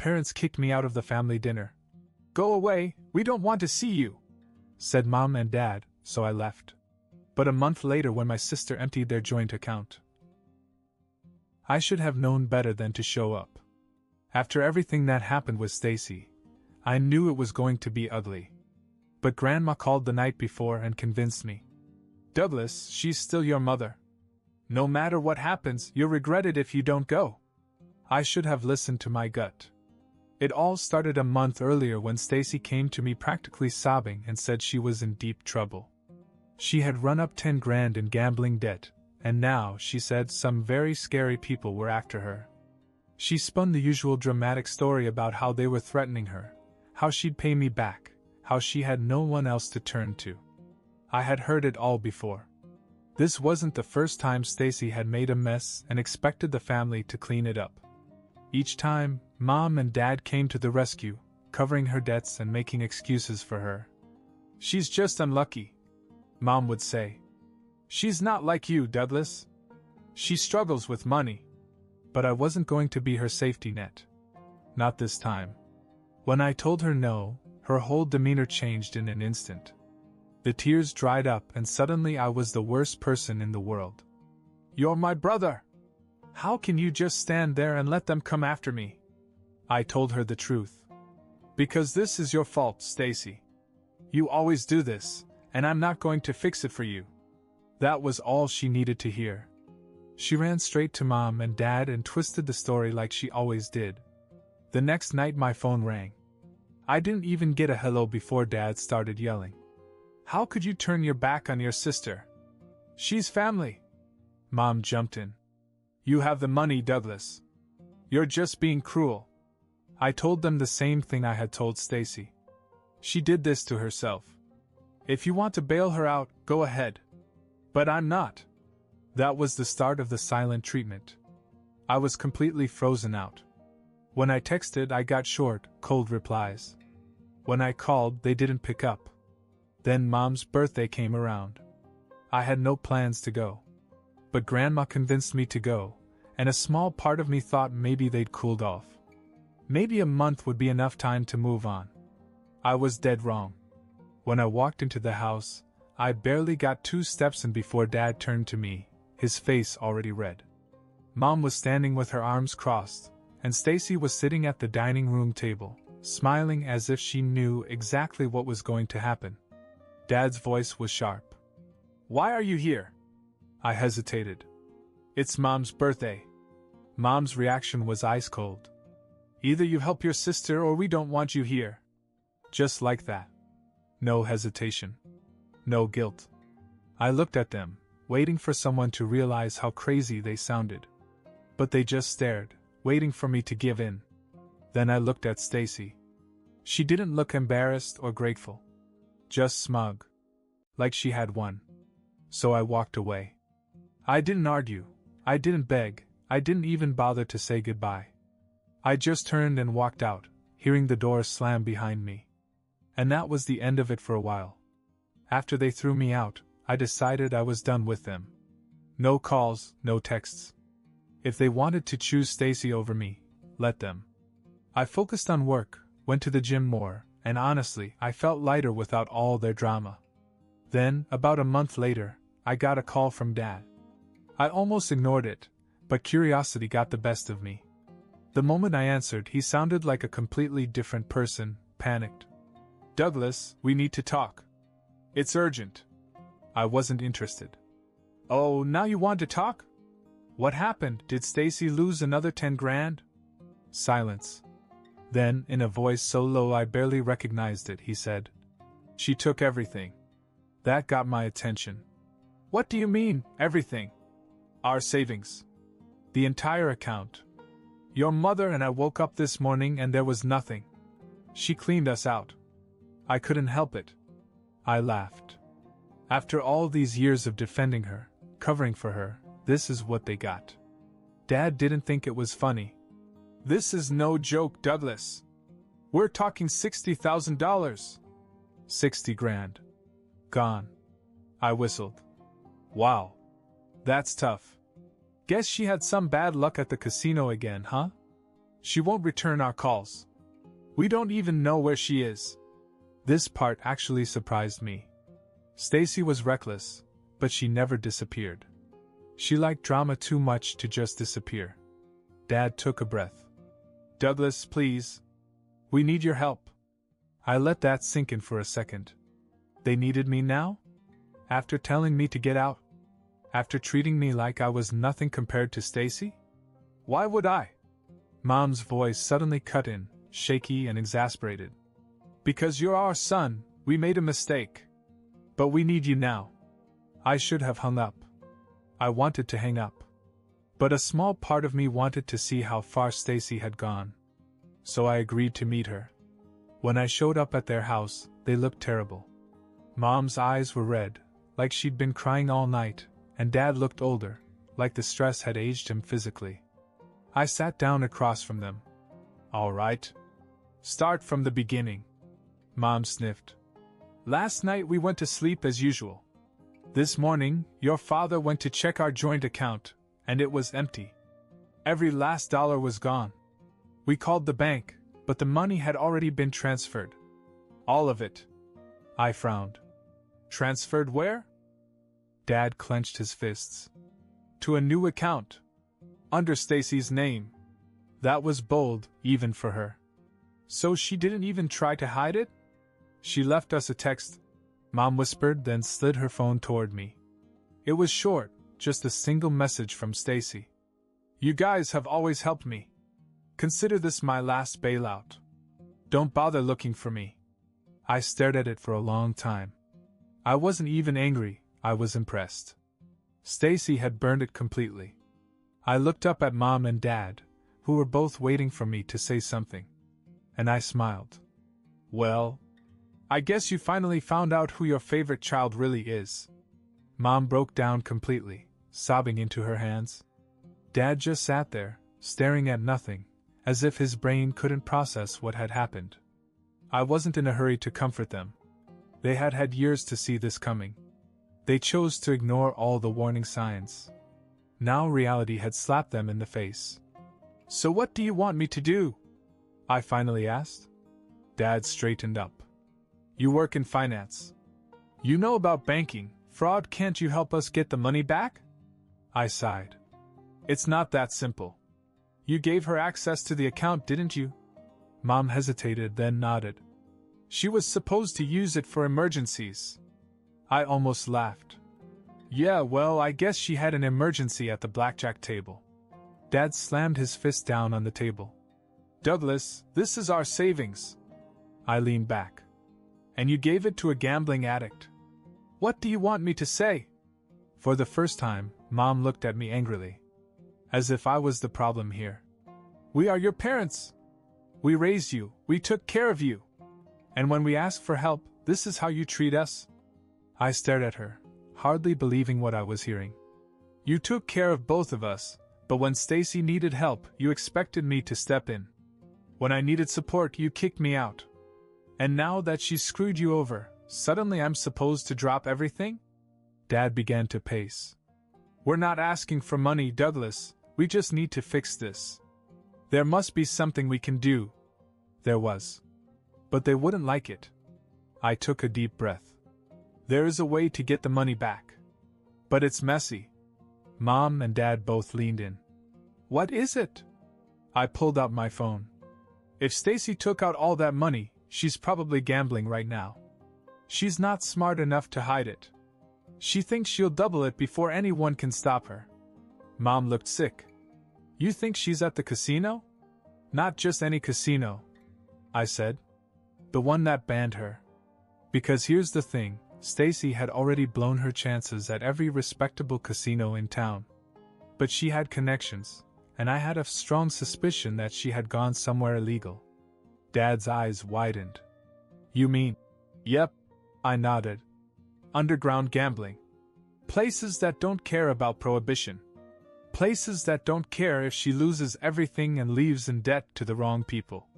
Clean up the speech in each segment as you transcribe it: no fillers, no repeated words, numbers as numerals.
parents kicked me out of the family dinner. "Go away, we don't want to see you," said Mom and Dad, so I left. But a month later, when my sister emptied their joint account, I should have known better than to show up. After everything that happened with Stacy, I knew it was going to be ugly. But Grandma called the night before and convinced me. "Douglas, she's still your mother. No matter what happens, you'll regret it if you don't go." I should have listened to my gut. It all started a month earlier when Stacy came to me practically sobbing and said she was in deep trouble. She had run up 10 grand in gambling debt, and now, she said, some very scary people were after her. She spun the usual dramatic story about how they were threatening her, how she'd pay me back, how she had no one else to turn to. I had heard it all before. This wasn't the first time Stacy had made a mess and expected the family to clean it up. Each time, Mom and Dad came to the rescue, covering her debts and making excuses for her. "She's just unlucky," Mom would say. "She's not like you, Douglas. She struggles with money." But I wasn't going to be her safety net. Not this time. When I told her no, her whole demeanor changed in an instant. The tears dried up and suddenly I was the worst person in the world. "You're my brother. How can you just stand there and let them come after me?" I told her the truth. "Because this is your fault, Stacy. You always do this, and I'm not going to fix it for you." That was all she needed to hear. She ran straight to Mom and Dad and twisted the story like she always did. The next night my phone rang. I didn't even get a hello before Dad started yelling. "How could you turn your back on your sister? She's family." Mom jumped in. "You have the money, Douglas. You're just being cruel." I told them the same thing I had told Stacy. "She did this to herself. If you want to bail her out, go ahead. But I'm not." That was the start of the silent treatment. I was completely frozen out. When I texted, I got short, cold replies. When I called, they didn't pick up. Then Mom's birthday came around. I had no plans to go. But Grandma convinced me to go, and a small part of me thought maybe they'd cooled off. Maybe a month would be enough time to move on. I was dead wrong. When I walked into the house, I barely got 2 steps in before Dad turned to me, his face already red. Mom was standing with her arms crossed, and Stacy was sitting at the dining room table, smiling as if she knew exactly what was going to happen. Dad's voice was sharp. "Why are you here?" I hesitated. "It's Mom's birthday." Mom's reaction was ice cold. "Either you help your sister or we don't want you here." Just like that. No hesitation. No guilt. I looked at them, waiting for someone to realize how crazy they sounded. But they just stared, waiting for me to give in. Then I looked at Stacy. She didn't look embarrassed or grateful. Just smug. Like she had won. So I walked away. I didn't argue. I didn't beg. I didn't even bother to say goodbye. I just turned and walked out, hearing the door slam behind me. And that was the end of it for a while. After they threw me out, I decided I was done with them. No calls, no texts. If they wanted to choose Stacy over me, let them. I focused on work, went to the gym more, and honestly, I felt lighter without all their drama. Then, about a month later, I got a call from Dad. I almost ignored it, but curiosity got the best of me. The moment I answered, he sounded like a completely different person, panicked. "Douglas, we need to talk. It's urgent." I wasn't interested. "Oh, now you want to talk? What happened? Did Stacy lose another 10 grand? Silence. Then, in a voice so low I barely recognized it, he said, "She took everything." That got my attention. "What do you mean, everything?" "Our savings. The entire account. Your mother and I woke up this morning and there was nothing. She cleaned us out." I couldn't help it. I laughed. After all these years of defending her, covering for her, this is what they got. Dad didn't think it was funny. "This is no joke, Douglas. We're talking $60,000. 60 grand. Gone." I whistled. "Wow. That's tough. Guess she had some bad luck at the casino again, huh?" She won't return our calls. We don't even know where she is. This part actually surprised me. Stacy was reckless, but she never disappeared. She liked drama too much to just disappear. Dad took a breath. Douglas, please. We need your help. I let that sink in for a second. They needed me now? After telling me to get out? After treating me like I was nothing compared to Stacy? Why would I? Mom's voice suddenly cut in, shaky and exasperated. Because you're our son, we made a mistake. But we need you now. I should have hung up. I wanted to hang up. But a small part of me wanted to see how far Stacy had gone. So I agreed to meet her. When I showed up at their house, they looked terrible. Mom's eyes were red, like she'd been crying all night, and Dad looked older, like the stress had aged him physically. I sat down across from them. All right. Start from the beginning. Mom sniffed. Last night we went to sleep as usual. This morning, your father went to check our joint account, and it was empty. Every last dollar was gone. We called the bank, but the money had already been transferred. All of it. I frowned. Transferred where? Dad clenched his fists. To a new account. Under Stacy's name. That was bold, even for her. So she didn't even try to hide it? She left us a text, Mom whispered, then slid her phone toward me. It was short, just a single message from Stacy. You guys have always helped me. Consider this my last bailout. Don't bother looking for me. I stared at it for a long time. I wasn't even angry, I was impressed. Stacy had burned it completely. I looked up at Mom and Dad, who were both waiting for me to say something. And I smiled. Well, I guess you finally found out who your favorite child really is. Mom broke down completely, sobbing into her hands. Dad just sat there, staring at nothing, as if his brain couldn't process what had happened. I wasn't in a hurry to comfort them. They had had years to see this coming. They chose to ignore all the warning signs. Now reality had slapped them in the face. So what do you want me to do? I finally asked. Dad straightened up. You work in finance. You know about banking, fraud. Can't you help us get the money back? I sighed. It's not that simple. You gave her access to the account, didn't you? Mom hesitated, then nodded. She was supposed to use it for emergencies. I almost laughed. Yeah, well, I guess she had an emergency at the blackjack table. Dad slammed his fist down on the table. Douglas, this is our savings. I leaned back. And you gave it to a gambling addict. What do you want me to say? For the first time, Mom looked at me angrily. As if I was the problem here. We are your parents. We raised you, we took care of you. And when we ask for help, this is how you treat us? I stared at her, hardly believing what I was hearing. You took care of both of us, but when Stacy needed help, you expected me to step in. When I needed support, you kicked me out. And now that she's screwed you over, suddenly I'm supposed to drop everything? Dad began to pace. We're not asking for money, Douglas, we just need to fix this. There must be something we can do. There was. But they wouldn't like it. I took a deep breath. There is a way to get the money back. But it's messy. Mom and Dad both leaned in. What is it? I pulled out my phone. If Stacy took out all that money, she's probably gambling right now. She's not smart enough to hide it. She thinks she'll double it before anyone can stop her. Mom looked sick. You think she's at the casino? Not just any casino, I said. The one that banned her. Because here's the thing, Stacy had already blown her chances at every respectable casino in town. But she had connections, and I had a strong suspicion that she had gone somewhere illegal. Dad's eyes widened. You mean? Yep, I nodded. Underground gambling. Places that don't care about prohibition. Places that don't care if she loses everything and leaves in debt to the wrong people.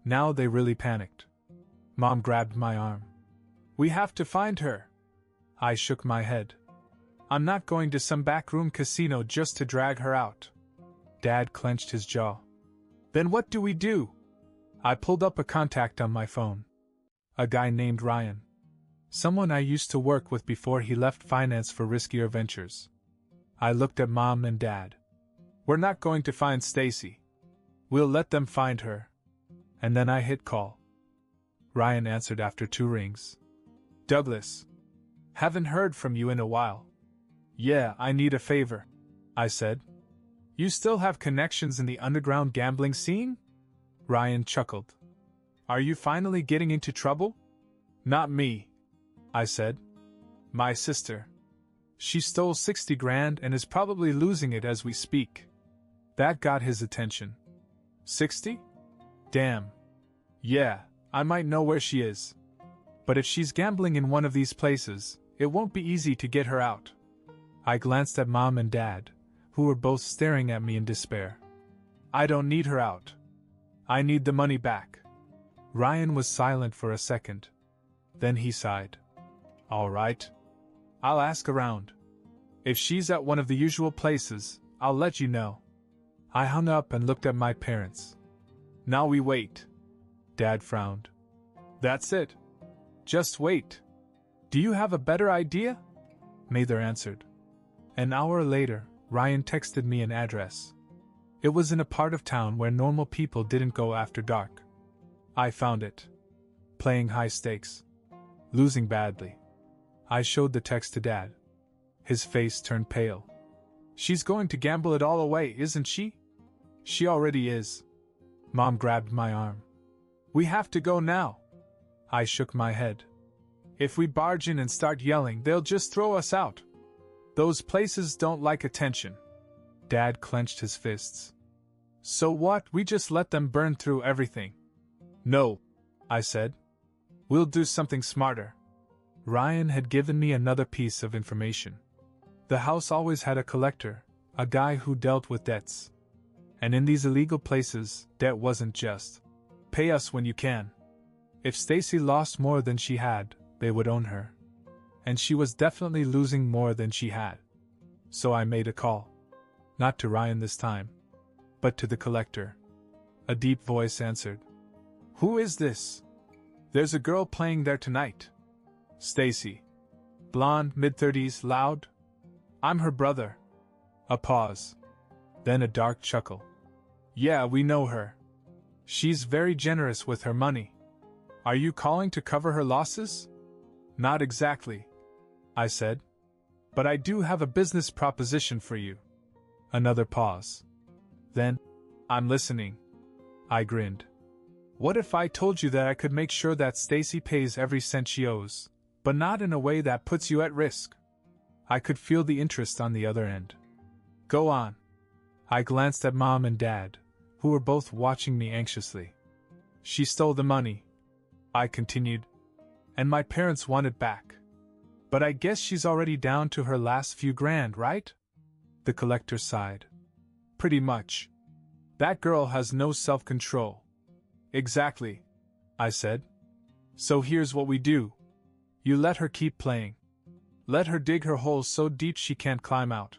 Now they really panicked. Mom grabbed my arm. We have to find her. I shook my head. I'm not going to some backroom casino just to drag her out. Dad clenched his jaw. Then what do we do? I pulled up a contact on my phone. A guy named Ryan. Someone I used to work with before he left finance for riskier ventures. I looked at Mom and Dad. We're not going to find Stacy. We'll let them find her. And then I hit call. Ryan answered after 2 rings. Douglas. Haven't heard from you in a while. Yeah, I need a favor, I said. You still have connections in the underground gambling scene? Ryan chuckled. Are you finally getting into trouble? Not me, I said. My sister. She stole 60 grand and is probably losing it as we speak. That got his attention. 60? Damn. Yeah, I might know where she is. But if she's gambling in one of these places, it won't be easy to get her out. I glanced at Mom and Dad, who were both staring at me in despair. I don't need her out. I need the money back. Ryan was silent for a second. Then he sighed. All right. I'll ask around. If she's at one of the usual places, I'll let you know. I hung up and looked at my parents. Now we wait. Dad frowned. That's it. Just wait. Do you have a better idea? Mather answered. An hour later, Ryan texted me an address. It was in a part of town where normal people didn't go after dark. I found it. Playing high stakes. Losing badly. I showed the text to Dad. His face turned pale. She's going to gamble it all away, isn't she? She already is. Mom grabbed my arm. We have to go now. I shook my head. If we barge in and start yelling, they'll just throw us out. Those places don't like attention. Dad clenched his fists. So what, we just let them burn through everything? No, I said. We'll do something smarter. Ryan had given me another piece of information. The house always had a collector, a guy who dealt with debts. And in these illegal places, debt wasn't just, pay us when you can. If Stacy lost more than she had, they would own her. And she was definitely losing more than she had. So I made a call. Not to Ryan this time, but to the collector. A deep voice answered. Who is this? There's a girl playing there tonight. Stacy. Blonde, mid-30s, loud. I'm her brother. A pause. Then a dark chuckle. Yeah, we know her. She's very generous with her money. Are you calling to cover her losses? Not exactly, I said. But I do have a business proposition for you. Another pause. Then, I'm listening. I grinned. What if I told you that I could make sure that Stacy pays every cent she owes, but not in a way that puts you at risk? I could feel the interest on the other end. Go on. I glanced at Mom and Dad, who were both watching me anxiously. She stole the money, I continued, and my parents want it back. But I guess she's already down to her last few grand, right? The collector sighed. Pretty much. That girl has no self-control. Exactly, I said. So here's what we do. You let her keep playing. Let her dig her hole so deep she can't climb out.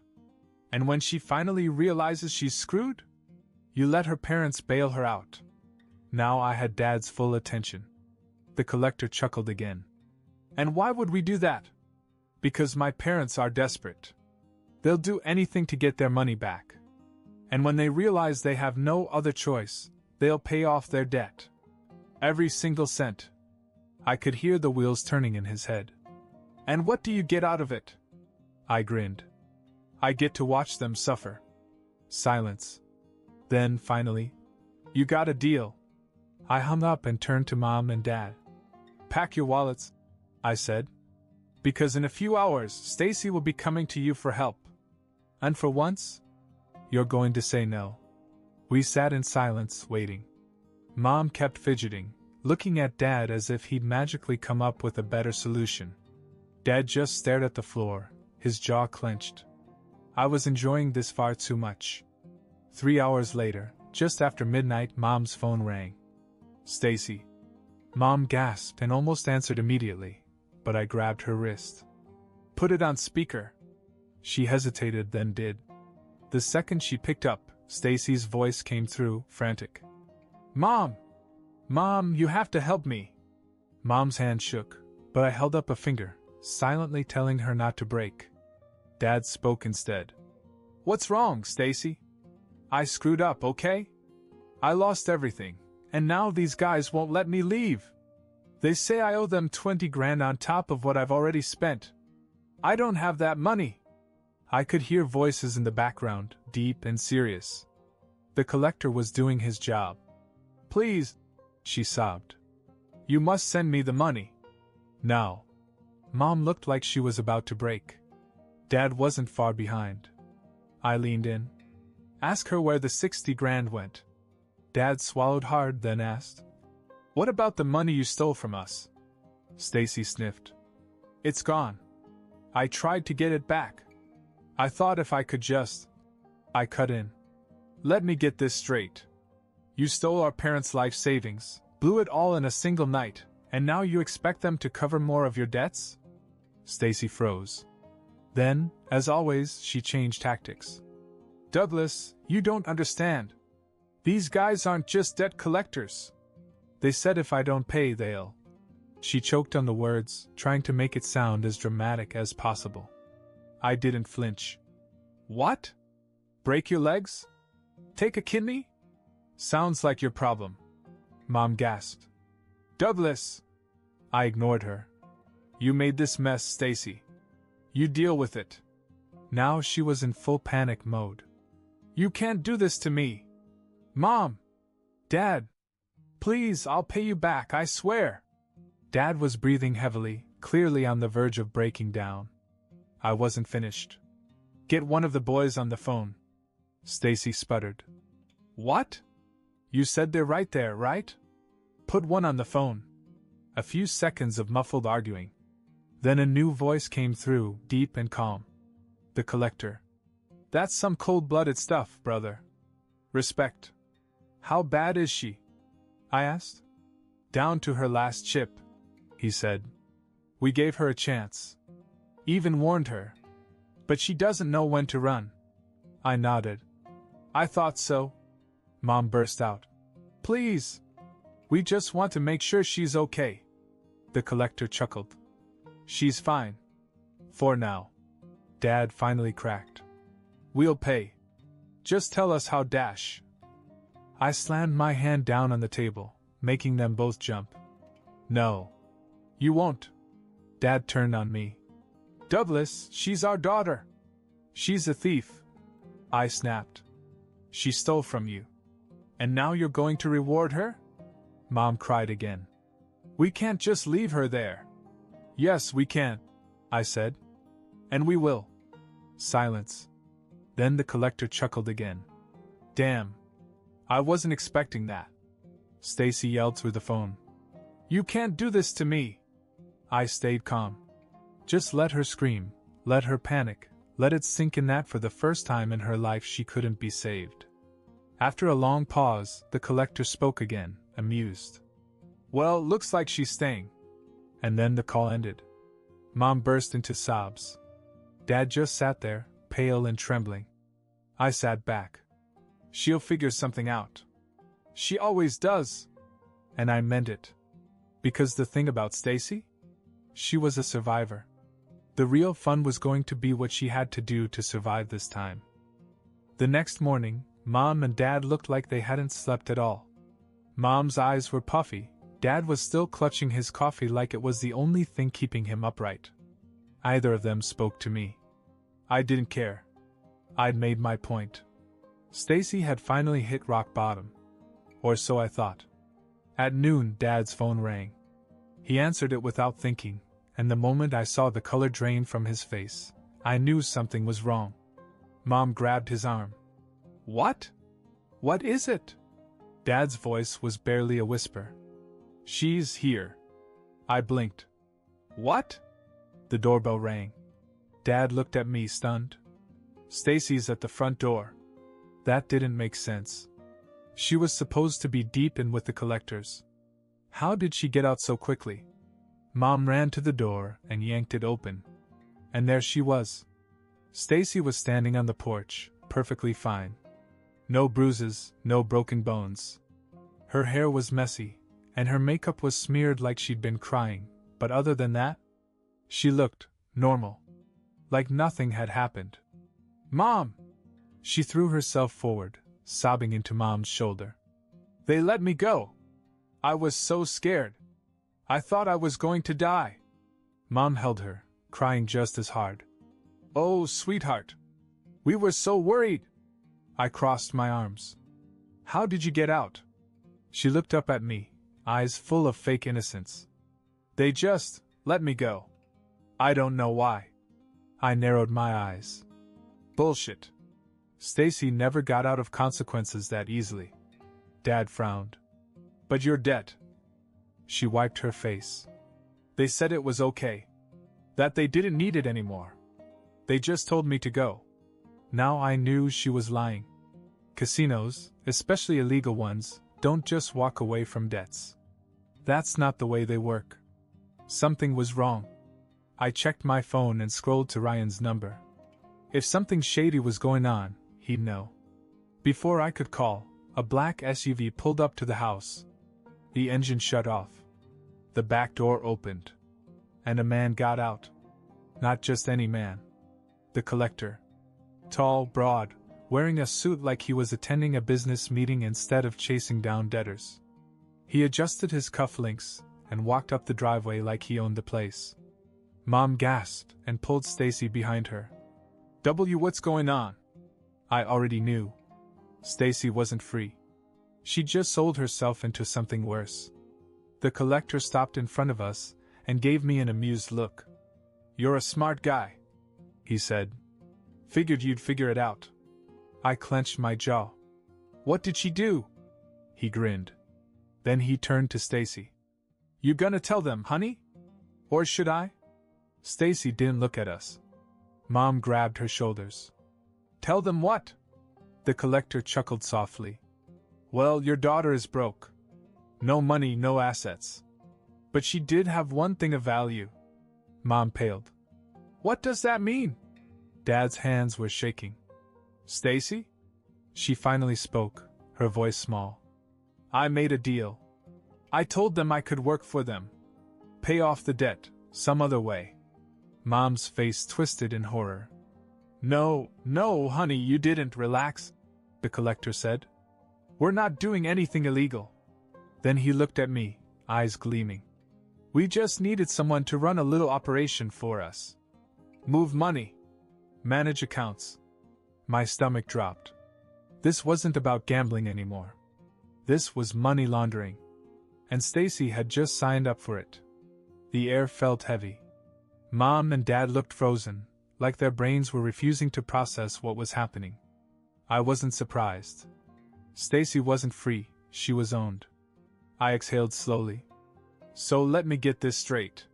And when she finally realizes she's screwed, you let her parents bail her out. Now I had Dad's full attention. The collector chuckled again. And why would we do that? Because my parents are desperate. They'll do anything to get their money back. And when they realize they have no other choice, they'll pay off their debt. Every single cent. I could hear the wheels turning in his head. And what do you get out of it? I grinned. I get to watch them suffer. Silence. Then, finally, you got a deal. I hung up and turned to Mom and Dad. Pack your wallets, I said. Because in a few hours, Stacy will be coming to you for help. And for once, you're going to say no. We sat in silence, waiting. Mom kept fidgeting, looking at Dad as if he'd magically come up with a better solution. Dad just stared at the floor, his jaw clenched. I was enjoying this far too much. 3 hours later, just after midnight, Mom's phone rang. Stacy. Mom gasped and almost answered immediately, but I grabbed her wrist. Put it on speaker. She hesitated, then did. The second she picked up, Stacy's voice came through, frantic. Mom! Mom, you have to help me! Mom's hand shook, but I held up a finger, silently telling her not to break. Dad spoke instead. What's wrong, Stacy? I screwed up, okay? I lost everything, and now these guys won't let me leave. They say I owe them 20 grand on top of what I've already spent. I don't have that money. I could hear voices in the background, deep and serious. The collector was doing his job. Please, she sobbed. You must send me the money. Now. Mom looked like she was about to break. Dad wasn't far behind. I leaned in. Ask her where the 60 grand went. Dad swallowed hard, then asked, What about the money you stole from us? Stacy sniffed. It's gone. I tried to get it back. I thought if I could just... I cut in. Let me get this straight. You stole our parents' life savings, blew it all in a single night, and now you expect them to cover more of your debts? Stacy froze. Then, as always, she changed tactics. Douglas, you don't understand. These guys aren't just debt collectors. They said if I don't pay, they'll... She choked on the words, trying to make it sound as dramatic as possible. I didn't flinch. What? Break your legs? Take a kidney? Sounds like your problem. Mom gasped. Douglas! I ignored her. You made this mess, Stacy. You deal with it. Now she was in full panic mode. You can't do this to me. Mom! Dad! Please, I'll pay you back, I swear! Dad was breathing heavily, clearly on the verge of breaking down. I wasn't finished. Get one of the boys on the phone. Stacy sputtered. What? You said they're right there, right? Put one on the phone. A few seconds of muffled arguing. Then a new voice came through, deep and calm. The collector. That's some cold-blooded stuff, brother. Respect. How bad is she? I asked. Down to her last chip, he said. We gave her a chance. Even warned her. But she doesn't know when to run. I nodded. I thought so. Mom burst out. Please. We just want to make sure she's okay. The collector chuckled. She's fine. For now. Dad finally cracked. We'll pay. Just tell us how dash. I slammed my hand down on the table, making them both jump. No. You won't. Dad turned on me. Douglas, she's our daughter. She's a thief. I snapped. She stole from you. And now you're going to reward her? Mom cried again. We can't just leave her there. Yes, we can, I said. And we will. Silence. Then the collector chuckled again. Damn. I wasn't expecting that. Stacy yelled through the phone. You can't do this to me. I stayed calm. Just let her scream, let her panic, let it sink in that for the first time in her life she couldn't be saved. After a long pause, the collector spoke again, amused. Well, looks like she's staying. And then the call ended. Mom burst into sobs. Dad just sat there, pale and trembling. I sat back. She'll figure something out. She always does. And I meant it. Because the thing about Stacy? She was a survivor. The real fun was going to be what she had to do to survive this time. The next morning, Mom and Dad looked like they hadn't slept at all. Mom's eyes were puffy. Dad was still clutching his coffee like it was the only thing keeping him upright. Either of them spoke to me. I didn't care. I'd made my point. Stacy had finally hit rock bottom. Or so I thought. At noon, Dad's phone rang. He answered it without thinking, and the moment I saw the color drain from his face, I knew something was wrong. Mom grabbed his arm. What? What is it? Dad's voice was barely a whisper. She's here. I blinked. What? The doorbell rang. Dad looked at me stunned. Stacy's at the front door. That didn't make sense. She was supposed to be deep in with the collectors. How did she get out so quickly? Mom ran to the door and yanked it open. And there she was. Stacy was standing on the porch, perfectly fine. No bruises, no broken bones. Her hair was messy, and her makeup was smeared like she'd been crying, but other than that, she looked normal. Like nothing had happened. "Mom!" She threw herself forward, sobbing into Mom's shoulder. "They let me go. I was so scared. I thought I was going to die." Mom held her, crying just as hard. "Oh, sweetheart. We were so worried." I crossed my arms. "How did you get out?" She looked up at me, eyes full of fake innocence. "They just let me go. I don't know why." I narrowed my eyes. "Bullshit. Stacy never got out of consequences that easily." Dad frowned. "But your debt." She wiped her face. "They said it was okay. That they didn't need it anymore. They just told me to go." Now I knew she was lying. Casinos, especially illegal ones, don't just walk away from debts. That's not the way they work. Something was wrong. I checked my phone and scrolled to Ryan's number. If something shady was going on, he'd know. Before I could call, a black SUV pulled up to the house. The engine shut off. The back door opened. And a man got out. Not just any man. The collector. Tall, broad, wearing a suit like he was attending a business meeting instead of chasing down debtors. He adjusted his cufflinks and walked up the driveway like he owned the place. Mom gasped and pulled Stacy behind her. What's going on?" I already knew. Stacy wasn't free. She just sold herself into something worse. The collector stopped in front of us and gave me an amused look. "You're a smart guy," he said. "Figured you'd figure it out." I clenched my jaw. "What did she do?" He grinned. Then he turned to Stacy. "You gonna tell them, honey? Or should I?" Stacy didn't look at us. Mom grabbed her shoulders. "Tell them what?" The collector chuckled softly. "Well, your daughter is broke. No money, no assets. But she did have one thing of value." Mom paled. "What does that mean?" Dad's hands were shaking. "Stacy?" She finally spoke, her voice small. "I made a deal. I told them I could work for them. Pay off the debt, some other way." Mom's face twisted in horror. No, honey, you didn't." "Relax," the collector said. "We're not doing anything illegal." Then he looked at me, eyes gleaming. "We just needed someone to run a little operation for us. Move money. Manage accounts." My stomach dropped. This wasn't about gambling anymore. This was money laundering. And Stacy had just signed up for it. The air felt heavy. Mom and Dad looked frozen, like their brains were refusing to process what was happening. I wasn't surprised. Stacy wasn't free, she was owned. I exhaled slowly. "So let me get this straight.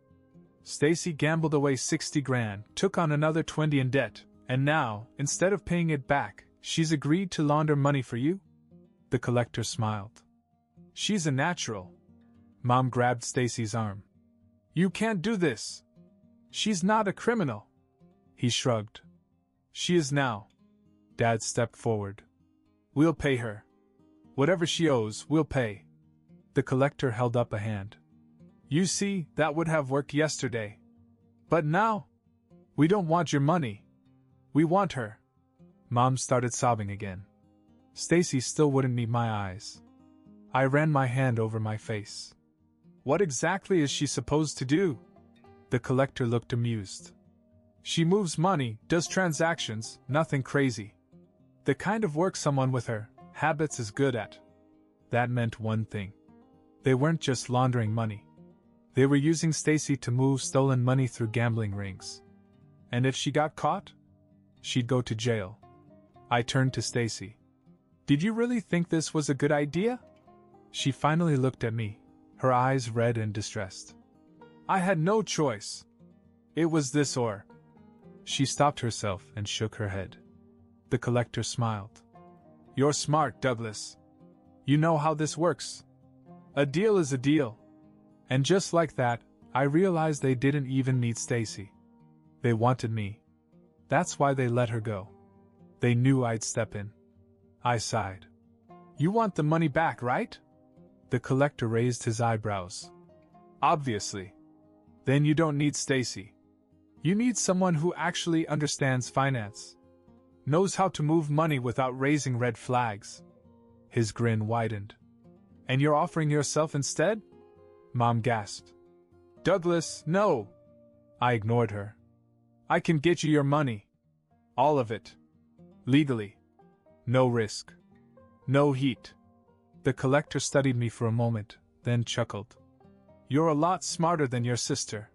Stacy gambled away 60 grand, took on another 20 in debt, and now, instead of paying it back, she's agreed to launder money for you?" The collector smiled. "She's a natural." Mom grabbed Stacy's arm. "You can't do this. She's not a criminal." He shrugged. "She is now." Dad stepped forward. "We'll pay her. Whatever she owes, we'll pay." The collector held up a hand. "You see, that would have worked yesterday. But now? We don't want your money. We want her." Mom started sobbing again. Stacy still wouldn't meet my eyes. I ran my hand over my face. "What exactly is she supposed to do?" The collector looked amused. "She moves money, does transactions, nothing crazy. The kind of work someone with her habits is good at." That meant one thing. They weren't just laundering money. They were using Stacy to move stolen money through gambling rings. And if she got caught, she'd go to jail. I turned to Stacy. "Did you really think this was a good idea?" She finally looked at me, her eyes red and distressed. "I had no choice. It was this or..." She stopped herself and shook her head. The collector smiled. "You're smart, Douglas. You know how this works. A deal is a deal." And just like that, I realized they didn't even need Stacy. They wanted me. That's why they let her go. They knew I'd step in. I sighed. You want the money back, right? The collector raised his eyebrows. Obviously. Then you don't need Stacy. You need someone who actually understands finance. Knows how to move money without raising red flags. His grin widened. And you're offering yourself instead? Mom gasped. Douglas, no! I ignored her. I can get you your money. All of it. Legally. No risk. No heat. The collector studied me for a moment, then chuckled. You're a lot smarter than your sister.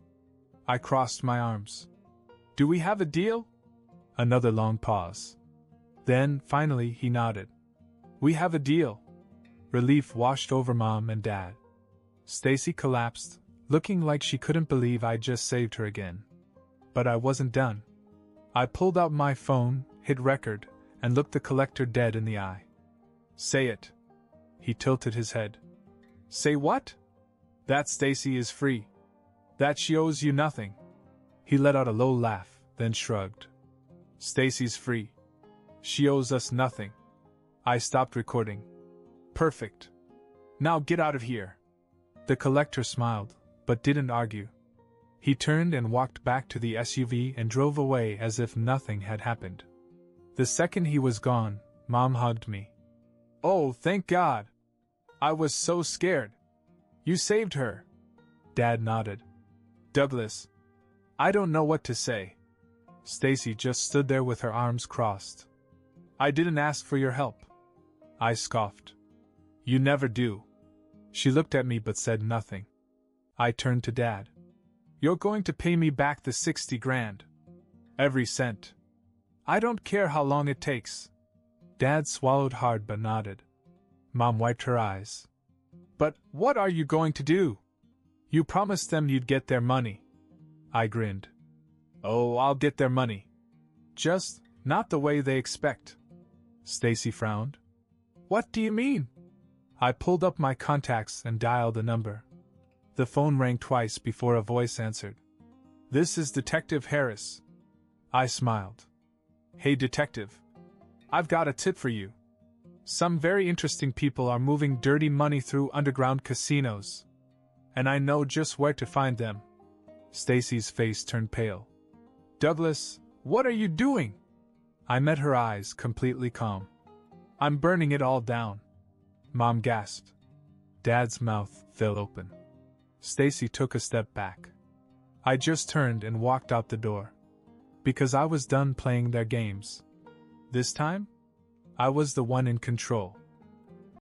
I crossed my arms. Do we have a deal? Another long pause. Then, finally, he nodded. We have a deal. Relief washed over Mom and Dad. Stacy collapsed, looking like she couldn't believe I'd just saved her again. But I wasn't done. I pulled out my phone, hit record, and looked the collector dead in the eye. Say it. He tilted his head. Say what? That Stacy is free. That she owes you nothing. He let out a low laugh, then shrugged. Stacy's free. She owes us nothing. I stopped recording. Perfect. Now get out of here. The collector smiled, but didn't argue. He turned and walked back to the SUV and drove away as if nothing had happened. The second he was gone, Mom hugged me. Oh, thank God. I was so scared. You saved her. Dad nodded. Douglas. I don't know what to say. Stacy just stood there with her arms crossed. I didn't ask for your help. I scoffed. You never do. She looked at me but said nothing. I turned to Dad. You're going to pay me back the 60 grand. Every cent. I don't care how long it takes. Dad swallowed hard but nodded. Mom wiped her eyes. But what are you going to do? You promised them you'd get their money. I grinned. Oh, I'll get their money. Just not the way they expect. Stacy frowned. What do you mean? I pulled up my contacts and dialed a number. The phone rang twice before a voice answered. This is Detective Harris. I smiled. Hey, Detective. I've got a tip for you. Some very interesting people are moving dirty money through underground casinos. And I know just where to find them. Stacy's face turned pale. Douglas, what are you doing? I met her eyes, completely calm. I'm burning it all down. Mom gasped. Dad's mouth fell open. Stacy took a step back. I just turned and walked out the door. Because I was done playing their games. This time, I was the one in control.